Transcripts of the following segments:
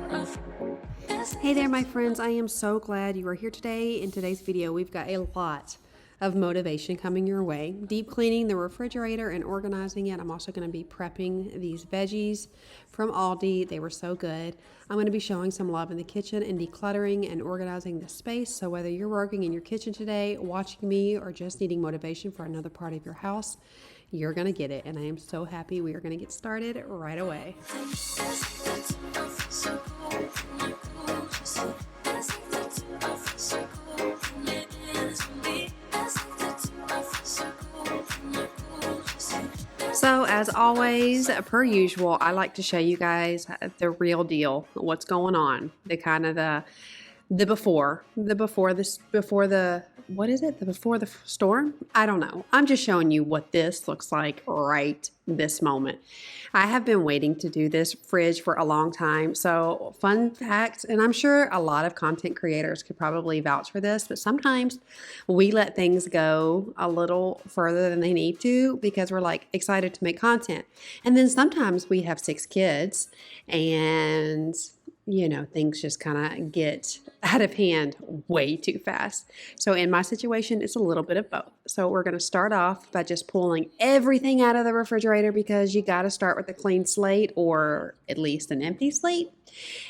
Hey there, my friends. I am so glad you are here today. In today's video, we've got a lot of motivation coming your way. Deep cleaning the refrigerator and organizing it. I'm also going to be prepping these veggies from Aldi. They were so good. I'm going to be showing some love in the kitchen and decluttering and organizing the space. So whether you're working in your kitchen today, watching me, or just needing motivation for another part of your house, you're going to get it. And I am so happy we are going to get started right away. So as always, per usual, I like to show you guys the real deal, what's going on, the kind of the before the storm. I don't know. I'm just showing you what this looks like right this moment. I have been waiting to do this fridge for a long time. So fun fact, and I'm sure a lot of content creators could probably vouch for this, but sometimes we let things go a little further than they need to because we're like excited to make content. And then sometimes we have 6 kids and things just kind of get out of hand way too fast. So in my situation, it's a little bit of both. So we're going to start off by just pulling everything out of the refrigerator because you got to start with a clean slate or at least an empty slate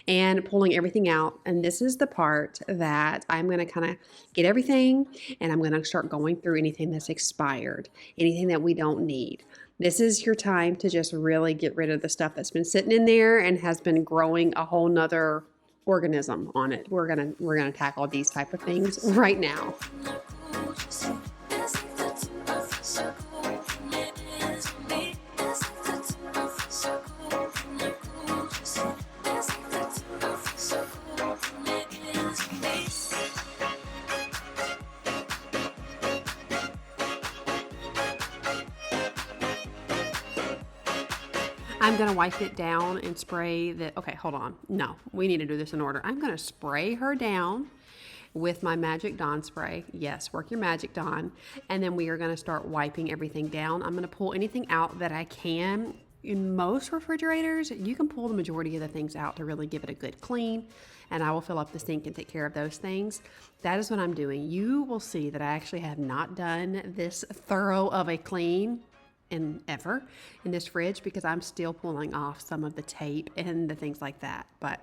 and pulling everything out. And this is the part that I'm going to kind of get everything and I'm going to start going through anything that's expired, anything that we don't need. This is your time to just really get rid of the stuff that's been sitting in there and has been growing a whole nother organism on it. We're gonna tackle these type of things right now. I'm going to wipe it down and spray the, okay, hold on. No, we need to do this in order. I'm going to spray her down with my Magic Dawn spray. Yes, work your magic, Dawn. And then we are going to start wiping everything down. I'm going to pull anything out that I can. In most refrigerators, you can pull the majority of the things out to really give it a good clean. And I will fill up the sink and take care of those things. That is what I'm doing. You will see that I actually have not done this thorough of a clean ever in this fridge because I'm still pulling off some of the tape and the things like that. But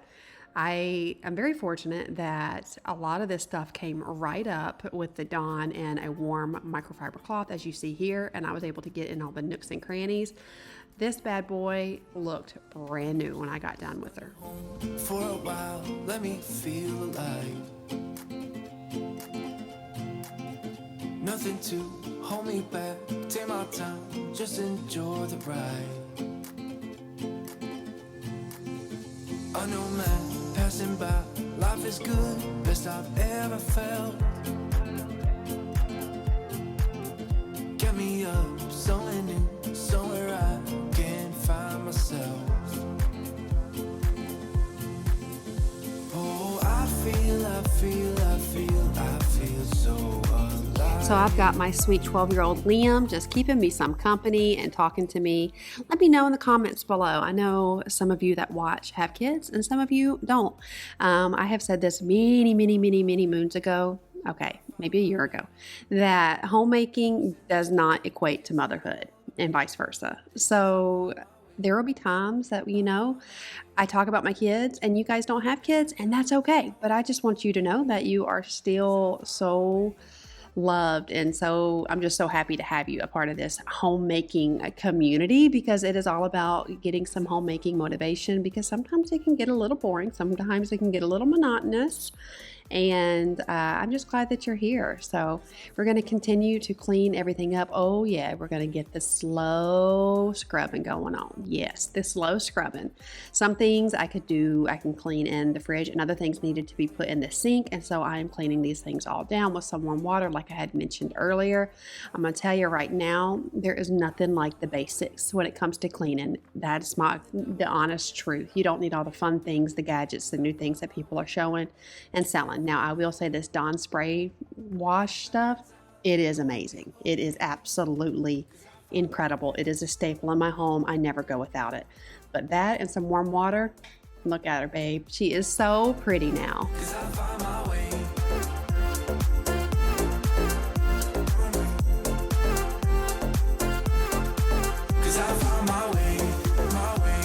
I am very fortunate that a lot of this stuff came right up with the Dawn and a warm microfiber cloth, as you see here, and I was able to get in all the nooks and crannies. This bad boy looked brand new when I got done with her. For a while, let me feel alive. Nothing to hold me back, take my time, just enjoy the ride. I know, man, passing by, life is good, best I've ever felt. Get me up, somewhere new, somewhere I can find myself. Oh, I feel so alive. So I've got my sweet 12-year-old Liam just keeping me some company and talking to me. Let me know in the comments below. I know some of you that watch have kids and some of you don't. I have said this many moons ago. Okay, maybe a year ago, that homemaking does not equate to motherhood and vice versa. So there will be times that, I talk about my kids and you guys don't have kids, and that's okay. But I just want you to know that you are still so loved. And so I'm just so happy to have you a part of this homemaking community because it is all about getting some homemaking motivation because sometimes it can get a little boring. Sometimes it can get a little monotonous. And I'm just glad that you're here. So we're going to continue to clean everything up. Oh yeah, we're going to get the slow scrubbing going on. Yes, the slow scrubbing. Some things I could do, I can clean in the fridge, and other things needed to be put in the sink. And so I am cleaning these things all down with some warm water like I had mentioned earlier. I'm going to tell you right now, there is nothing like the basics when it comes to cleaning. That is the honest truth. You don't need all the fun things, the gadgets, the new things that people are showing and selling. Now, I will say this Dawn spray wash stuff, it is amazing. It is absolutely incredible. It is a staple in my home. I never go without it. But that and some warm water, Look at her, babe. She is so pretty now. 'Cause I find my way. 'Cause I find my way, my way,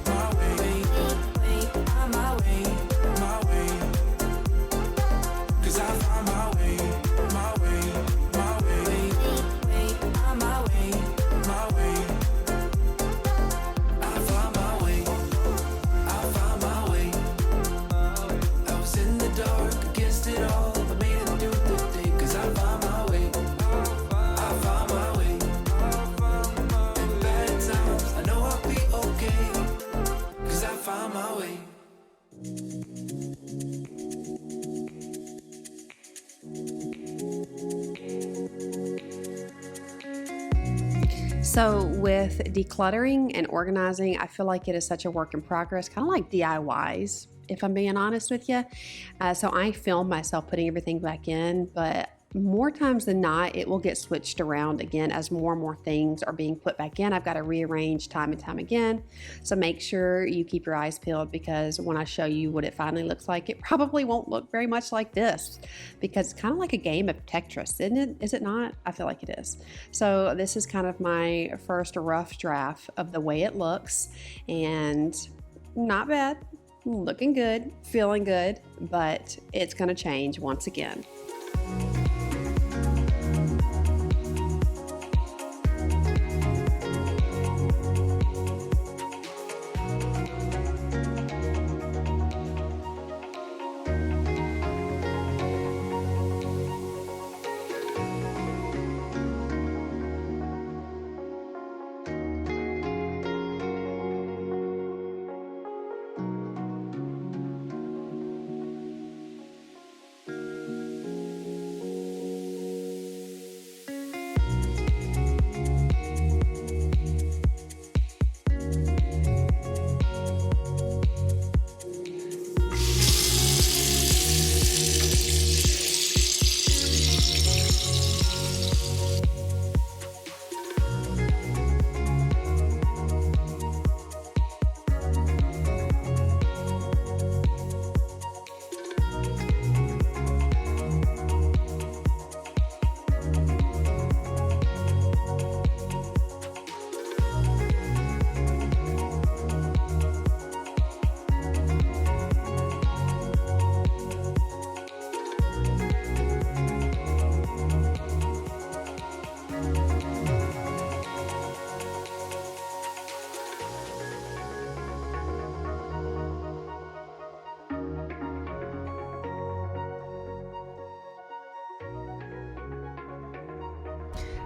my way, find my way, my way. 'Cause I find my way, my way, my way, find my way, my way. I find my way, I find my way. I was in the dark against it all, but made it through the day. 'Cause I find my way, I find my way. In bad times, I know I'll be okay. 'Cause I find my way. So with decluttering and organizing, I feel like it is such a work in progress, kind of like DIYs, if I'm being honest with you. So I film myself putting everything back in, but more times than not, it will get switched around again as more and more things are being put back in. I've got to rearrange time and time again. So make sure you keep your eyes peeled, because when I show you what it finally looks like, it probably won't look very much like this, because it's kind of like a game of Tetris, isn't it? Is it not? I feel like it is. So this is kind of my first rough draft of the way it looks, and not bad, looking good, feeling good, but it's going to change once again.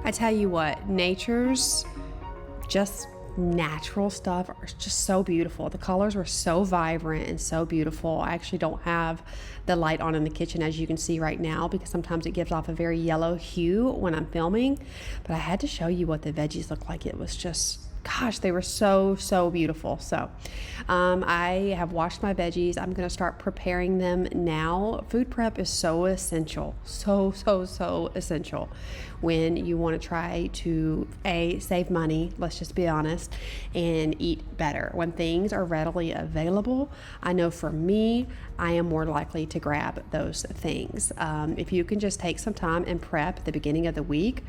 I tell you what, nature's just natural stuff are just so beautiful. The colors were so vibrant and so beautiful. I actually don't have the light on in the kitchen, as you can see right now, because sometimes it gives off a very yellow hue when I'm filming, but I had to show you what the veggies look like. It was just, gosh, they were so beautiful. So I have washed my veggies. I'm going to start preparing them now. Food prep is so essential, so essential when you want to try to save money, let's just be honest, and eat better. When things are readily available, I know for me, I am more likely to grab those things. If you can just take some time and prep at the beginning of the week,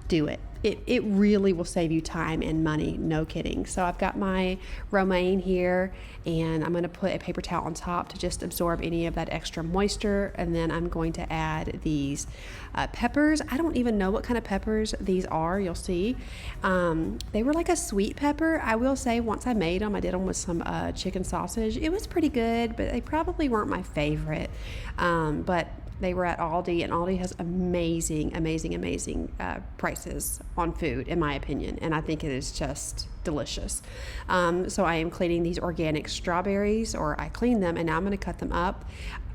do it. It really will save you time and money, no kidding. So I've got my romaine here, and I'm going to put a paper towel on top to just absorb any of that extra moisture, and then I'm going to add these peppers. I don't even know what kind of peppers these are, you'll see. They were like a sweet pepper. I will say, once I made them, I did them with some chicken sausage. It was pretty good, but they probably weren't my favorite. But they were at Aldi, and Aldi has amazing prices on food, in my opinion, and I think it is just delicious. So I am cleaning these organic strawberries, or I cleaned them, and now I'm going to cut them up.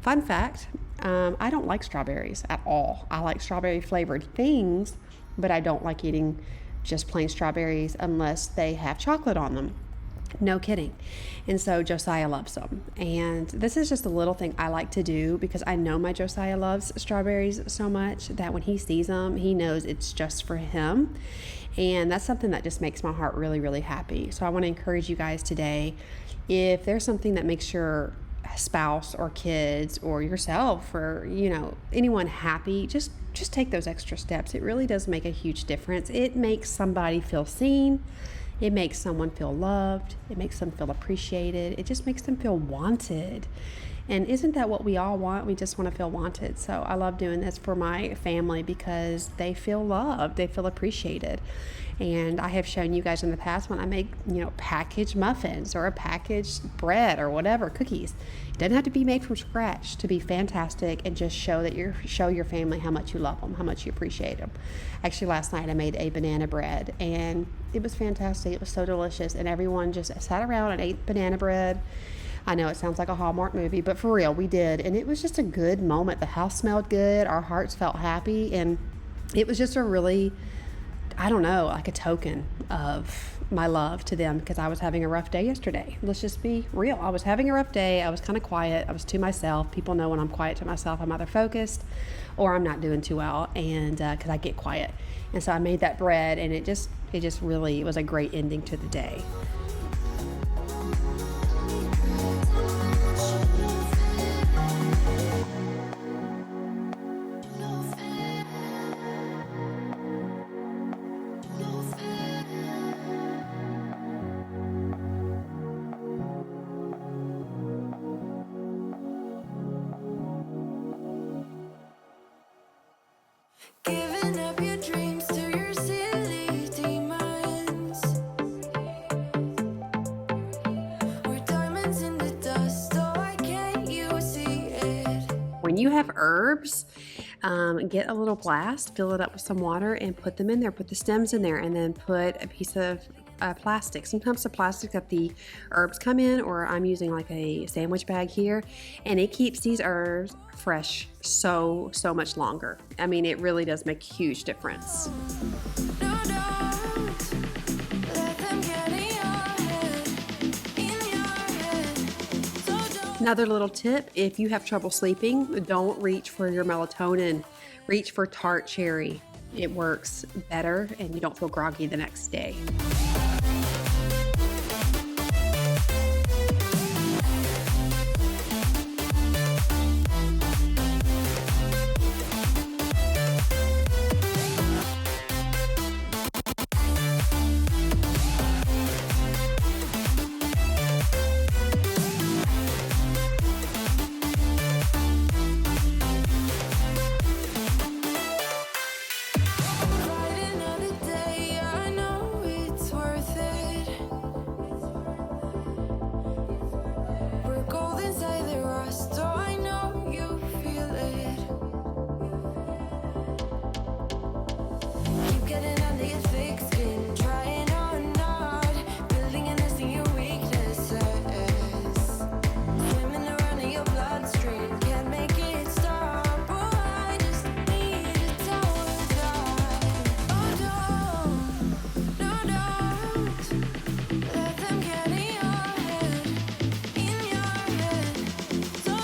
Fun fact, I don't like strawberries at all. I like strawberry flavored things, but I don't like eating just plain strawberries unless they have chocolate on them. No kidding. And so Josiah loves them. And this is just a little thing I like to do because I know my Josiah loves strawberries so much that when he sees them, he knows it's just for him. And that's something that just makes my heart really, really happy. So I want to encourage you guys today, if there's something that makes your spouse or kids or yourself or anyone happy, just take those extra steps. It really does make a huge difference. It makes somebody feel seen. It makes someone feel loved. It makes them feel appreciated. It just makes them feel wanted. And isn't that what we all want? We just want to feel wanted. So I love doing this for my family because they feel loved. They feel appreciated. And I have shown you guys in the past when I make, packaged muffins or a packaged bread or whatever, cookies. It doesn't have to be made from scratch to be fantastic and just show your family how much you love them, how much you appreciate them. Actually, last night I made a banana bread and it was fantastic. It was so delicious. And everyone just sat around and ate banana bread. I know it sounds like a Hallmark movie, but for real, we did. And it was just a good moment. The house smelled good. Our hearts felt happy. And it was just a really, I don't know, like a token of my love to them because I was having a rough day yesterday. Let's just be real. I was having a rough day. I was kind of quiet. I was to myself. People know when I'm quiet to myself, I'm either focused or I'm not doing too well, and because I get quiet. And so I made that bread, and it just really was a great ending to the day. Giving up your dreams to your silly demons. We're diamonds in the dust, so why can't you see it? When you have herbs, get a little blast, fill it up with some water, and put them in there. Put the stems in there, and then put a piece of plastic. Sometimes the plastic that the herbs come in, or I'm using like a sandwich bag here, and it keeps these herbs fresh so much longer. I mean, it really does make a huge difference. No, don't let them get in your head. So don't. Another little tip, if you have trouble sleeping, don't reach for your melatonin. Reach for tart cherry. It works better and you don't feel groggy the next day. Fight another day, I know it's worth it. We're gold inside the rust, so I know you feel it. Keep getting under your thick skin, trying or not, building and nesting your weaknesses. Swimming around in your bloodstream, can't make it stop. Oh, I just need a towel dry. Oh, no, don't let them get in your head, So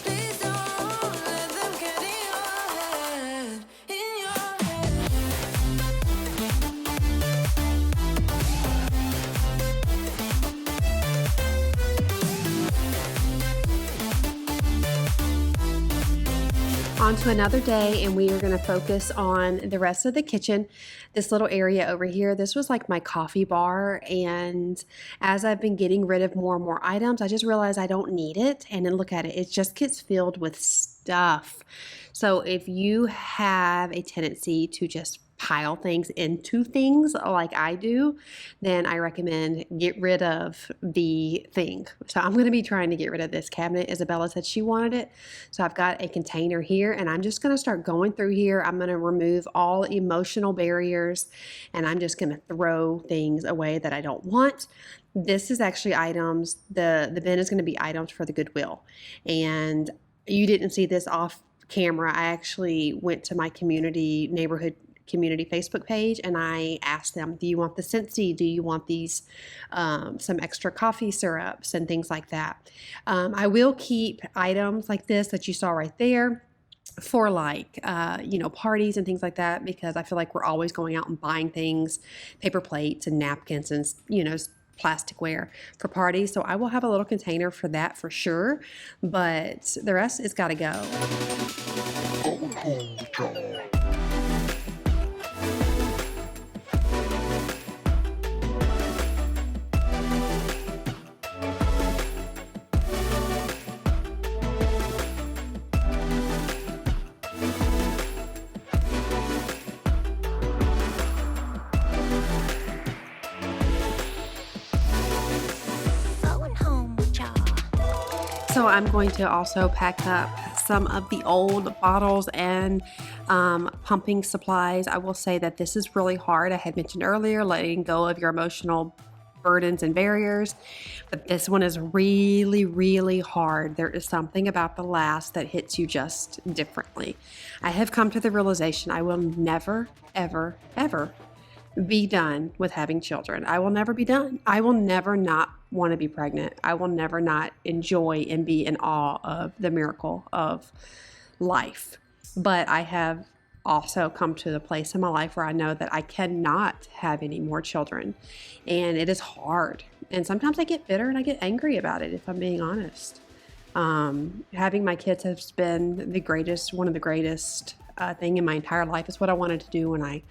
please don't let them get in your head, On to another day, and we are going to focus on the rest of the kitchen. This little area over here, this was like my coffee bar, and as I've been getting rid of more and more items, I just realized I don't need it. And then look at it, it just gets filled with stuff. So if you have a tendency to just pile things into things like I do, then I recommend get rid of the thing. So I'm going to be trying to get rid of this cabinet. Isabella said she wanted it. So I've got a container here, and I'm just going to start going through here. I'm going to remove all emotional barriers, and I'm just going to throw things away that I don't want. This is actually items, the bin is going to be items for the Goodwill. And you didn't see this off camera. I actually went to my neighborhood community Facebook page, and I asked them, do you want the Scentsy? Do you want these some extra coffee syrups and things like that? I will keep items like this that you saw right there for like parties and things like that, because I feel like we're always going out and buying things, paper plates and napkins and plasticware for parties. So I will have a little container for that for sure, but the rest has got to go. So I'm going to also pack up some of the old bottles and pumping supplies. I will say that this is really hard. I had mentioned earlier, letting go of your emotional burdens and barriers, but this one is really, really hard. There is something about the last that hits you just differently. I have come to the realization I will never, ever, ever be done with having children. I will never be done. I will never not want to be pregnant. I will never not enjoy and be in awe of the miracle of life. But I have also come to the place in my life where I know that I cannot have any more children, and it is hard. And sometimes I get bitter and I get angry about it, if I'm being honest. Having my kids has been one of the greatest thing in my entire life. It's what I wanted to do when I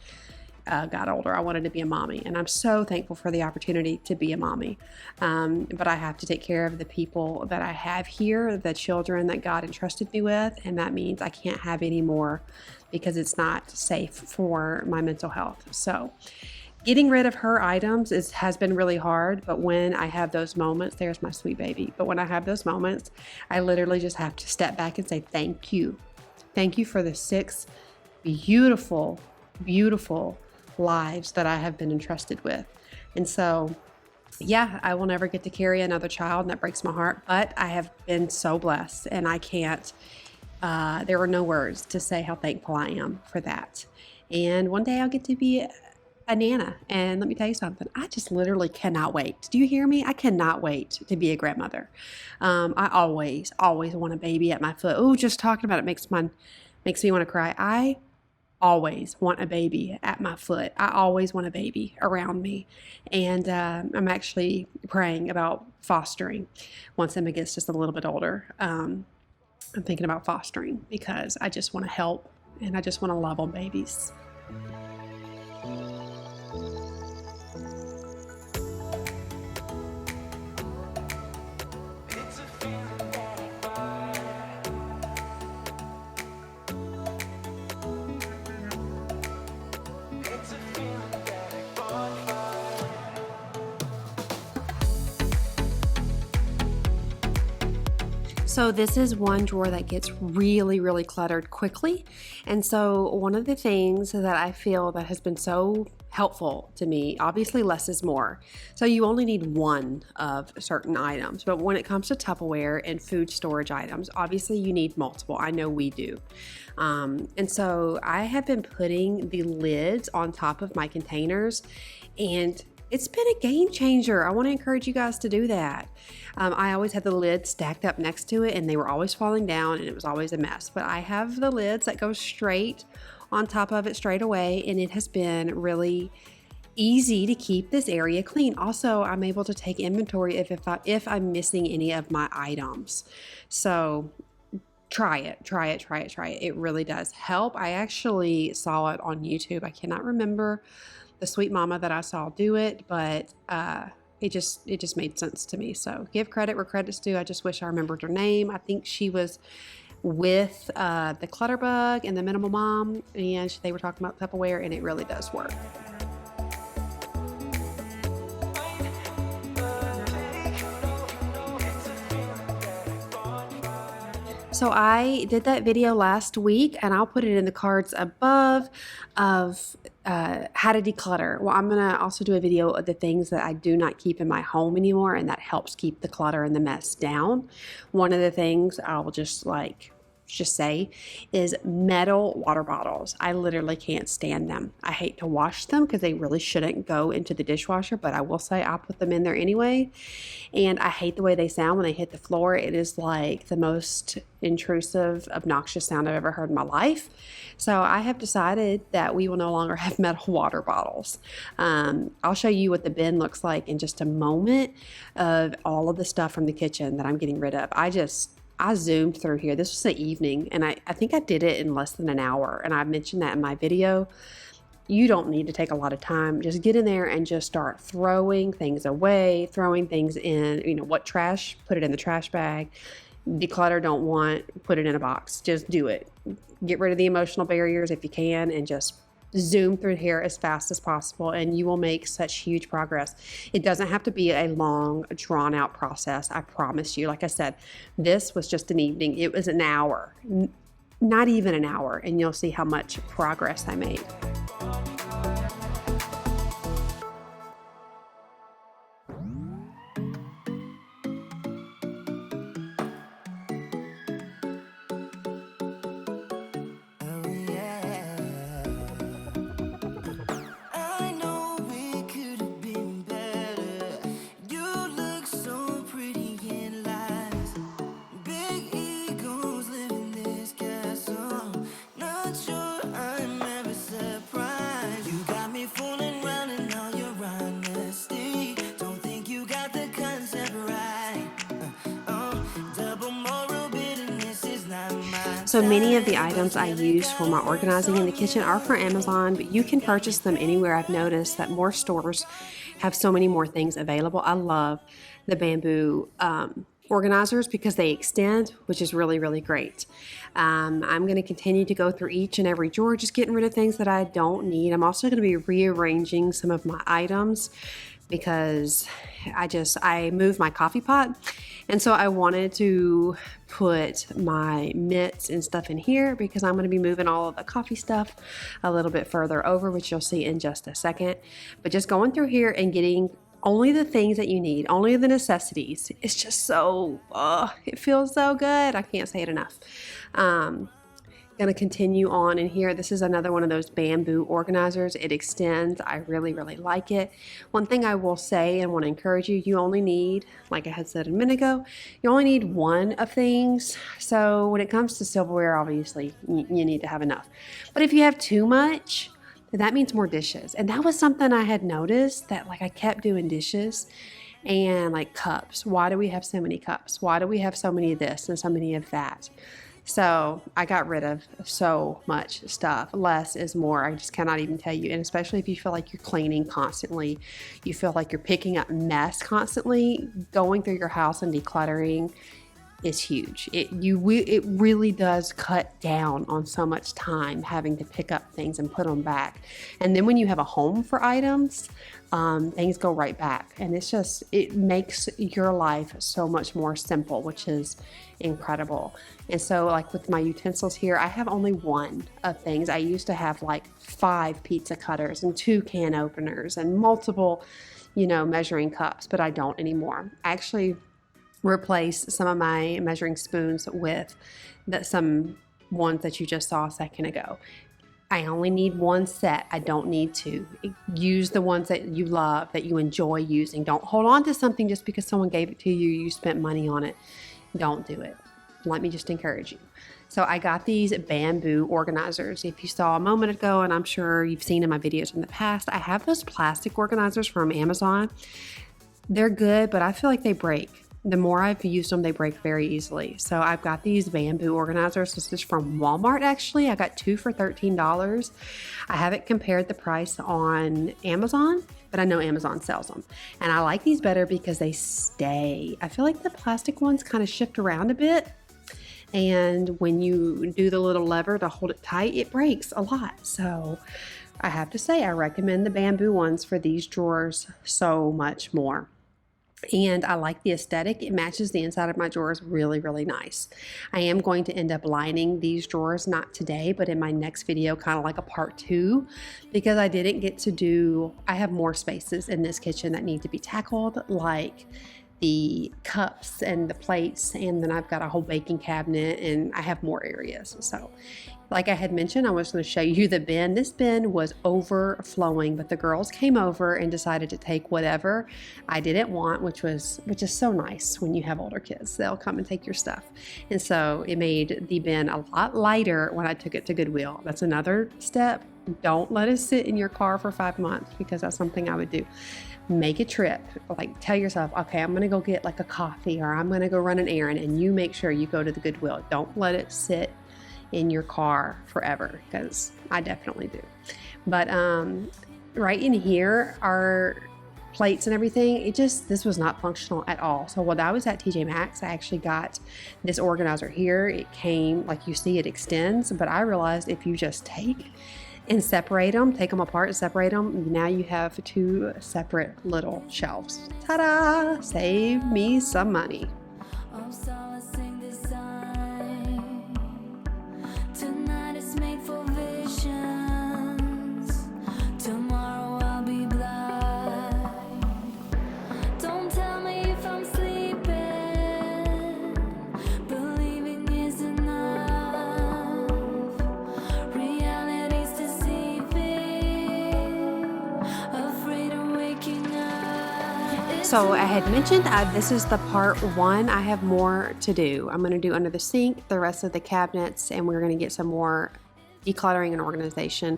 got older. I wanted to be a mommy, and I'm so thankful for the opportunity to be a mommy. But I have to take care of the people that I have here, the children that God entrusted me with, and that means I can't have any more because it's not safe for my mental health. So getting rid of her items has been really hard, but when I have those moments, there's my sweet baby. But when I have those moments, I literally just have to step back and say, thank you. Thank you for the 6 beautiful, beautiful lives that I have been entrusted with. And so, yeah, I will never get to carry another child, and that breaks my heart, but I have been so blessed, and I can't, there are no words to say how thankful I am for that. And one day I'll get to be a Nana, and let me tell you something, I just literally cannot wait. Do you hear me? I cannot wait to be a grandmother. I always want a baby at my foot. Oh, just talking about it makes me want to cry. I always want a baby at my foot. I always want a baby around me. And I'm actually praying about fostering once Emma gets just a little bit older. I'm thinking about fostering because I just want to help and I just want to love on babies. So this is one drawer that gets really, really cluttered quickly. And so one of the things that I feel that has been so helpful to me, obviously less is more. So you only need one of certain items, but when it comes to Tupperware and food storage items, obviously you need multiple. I know we do. And so I have been putting the lids on top of my containers, and it's been a game changer. I want to encourage you guys to do that. I always had the lids stacked up next to it, and they were always falling down, and it was always a mess. But I have the lids that go straight on top of it straight away, and it has been really easy to keep this area clean. Also, I'm able to take inventory if I'm missing any of my items. So try it. It really does help. I actually saw it on YouTube. I cannot remember the sweet mama that I saw do it, but it just made sense to me. So give credit where credit's due. I just wish I remembered her name. I think she was with the Clutter Bug and the Minimal Mom, and they were talking about Tupperware, and it really does work. So I did that video last week, and I'll put it in the cards above of how to declutter. Well, I'm gonna also do a video of the things that I do not keep in my home anymore, and that helps keep the clutter and the mess down. One of the things I'll just just say, is metal water bottles. I literally can't stand them. I hate to wash them because they really shouldn't go into the dishwasher, but I will say I'll put them in there anyway. And I hate the way they sound when they hit the floor. It is like the most intrusive, obnoxious sound I've ever heard in my life. So I have decided that we will no longer have metal water bottles. I'll show you what the bin looks like in just a moment of all of the stuff from the kitchen that I'm getting rid of. I zoomed through here. This was the evening, and I think I did it in less than an hour, and I mentioned that in my video. You don't need to take a lot of time. Just get in there and just start throwing things away, throwing things in, what trash, put it in the trash bag. Declutter, don't want, put it in a box. Just do it. Get rid of the emotional barriers if you can, and just zoom through here as fast as possible, and you will make such huge progress. It doesn't have to be a long, drawn out process. I promise you. Like I said, this was just an evening. It was an hour, not even an hour, and you'll see how much progress I made. So many of the items I use for my organizing in the kitchen are for Amazon, but you can purchase them anywhere. I've noticed that more stores have so many more things available. I love the bamboo organizers because they extend, which is really, really great. I'm going to continue to go through each and every drawer, just getting rid of things that I don't need. I'm also going to be rearranging some of my items because I moved my coffee pot, and so I wanted to put my mitts and stuff in here because I'm going to be moving all of the coffee stuff a little bit further over, which you'll see in just a second. But just going through here and getting only the things that you need, only the necessities. It's just so, it feels so good. I can't say it enough. Going to continue on in here. This is another one of those bamboo organizers. It extends. I really, really like it. One thing I will say and want to encourage you, you only need, like I had said a minute ago, you only need one of things. So when it comes to silverware, obviously you need to have enough. But if you have too much, that means more dishes. And that was something I had noticed, that like I kept doing dishes and like cups. Why do we have so many cups? Why do we have so many of this and so many of that? So I got rid of so much stuff. Less is more. I just cannot even tell you. And especially if you feel like you're cleaning constantly, you feel like you're picking up mess constantly, going through your house and decluttering is huge. It really does cut down on so much time having to pick up things and put them back. And then when you have a home for items, things go right back. And it makes your life so much more simple, which is incredible. And so like with my utensils here, I have only one of things. I used to have like 5 pizza cutters and 2 can openers and multiple, measuring cups, but I don't anymore. I actually replace some of my measuring spoons with some ones that you just saw a second ago. I only need one set. I don't need to. Use the ones that you love, that you enjoy using. Don't hold on to something just because someone gave it to you, you spent money on it. Don't do it. Let me just encourage you. So I got these bamboo organizers. If you saw a moment ago, and I'm sure you've seen in my videos in the past, I have those plastic organizers from Amazon. They're good, but I feel like they break. The more I've used them, they break very easily. So I've got these bamboo organizers. This is from Walmart, actually. I got 2 for $13. I haven't compared the price on Amazon, but I know Amazon sells them. And I like these better because they stay. I feel like the plastic ones kind of shift around a bit. And when you do the little lever to hold it tight, it breaks a lot. So I have to say, I recommend the bamboo ones for these drawers so much more. And I like the aesthetic. It matches the inside of my drawers really, really nice. I am going to end up lining these drawers, not today, but in my next video, kind of like a part 2, because I didn't get to I have more spaces in this kitchen that need to be tackled, like the cups and the plates, and then I've got a whole baking cabinet, and I have more areas. So like I had mentioned, I was going to show you the bin. This bin was overflowing, but the girls came over and decided to take whatever I didn't want, which is so nice when you have older kids. They'll come and take your stuff. And so it made the bin a lot lighter when I took it to Goodwill. That's another step. Don't let it sit in your car for 5 months, because that's something I would do. Make a trip. Like, tell yourself, okay, I'm gonna go get like a coffee, or I'm gonna go run an errand, and you make sure you go to the Goodwill. Don't let it sit in your car forever, because I definitely do. But right in here are plates and everything. This was not functional at all. So when I was at TJ Maxx, I actually got this organizer here. It came, like you see, it extends, but I realized if you just take and separate them, take them apart and separate them, now you have 2 separate little shelves. Ta-da! Save me some money. Tonight is made for visions. Tomorrow I'll be blind. Don't tell me if I'm sleeping. Believing is enough. Reality's deceiving. Afraid of waking up. So I had mentioned this is the part 1. I have more to do. I'm going to do under the sink, the rest of the cabinets, and we're going to get some more decluttering and organization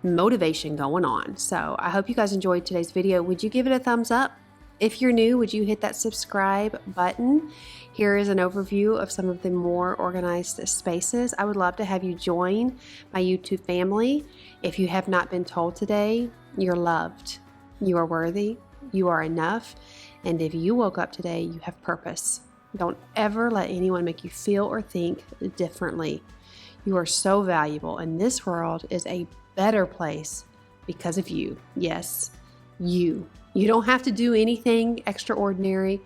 motivation going on. So I hope you guys enjoyed today's video. Would you give it a thumbs up? If you're new, would you hit that subscribe button? Here is an overview of some of the more organized spaces. I would love to have you join my YouTube family. If you have not been told today, you're loved, you are worthy, you are enough, and if you woke up today, you have purpose. Don't ever let anyone make you feel or think differently. You are so valuable, and this world is a better place because of you. Yes, you. You don't have to do anything extraordinary.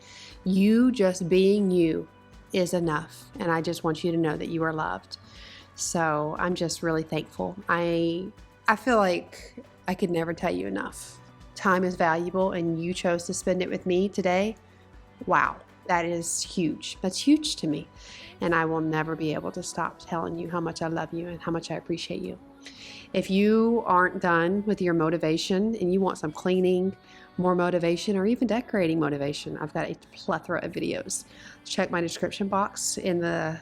You just being you is enough, and I just want you to know that you are loved. So I'm just really thankful. I feel like I could never tell you enough. Time is valuable, and you chose to spend it with me today. Wow, that is huge. That's huge to me, and I will never be able to stop telling you how much I love you and how much I appreciate you. If you aren't done with your motivation and you want some cleaning, more motivation, or even decorating motivation, I've got a plethora of videos. Check my description box in the,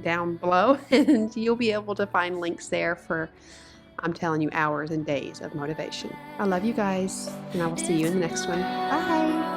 down below, and you'll be able to find links there for, I'm telling you, hours and days of motivation. I love you guys, and I will see you in the next one. Bye.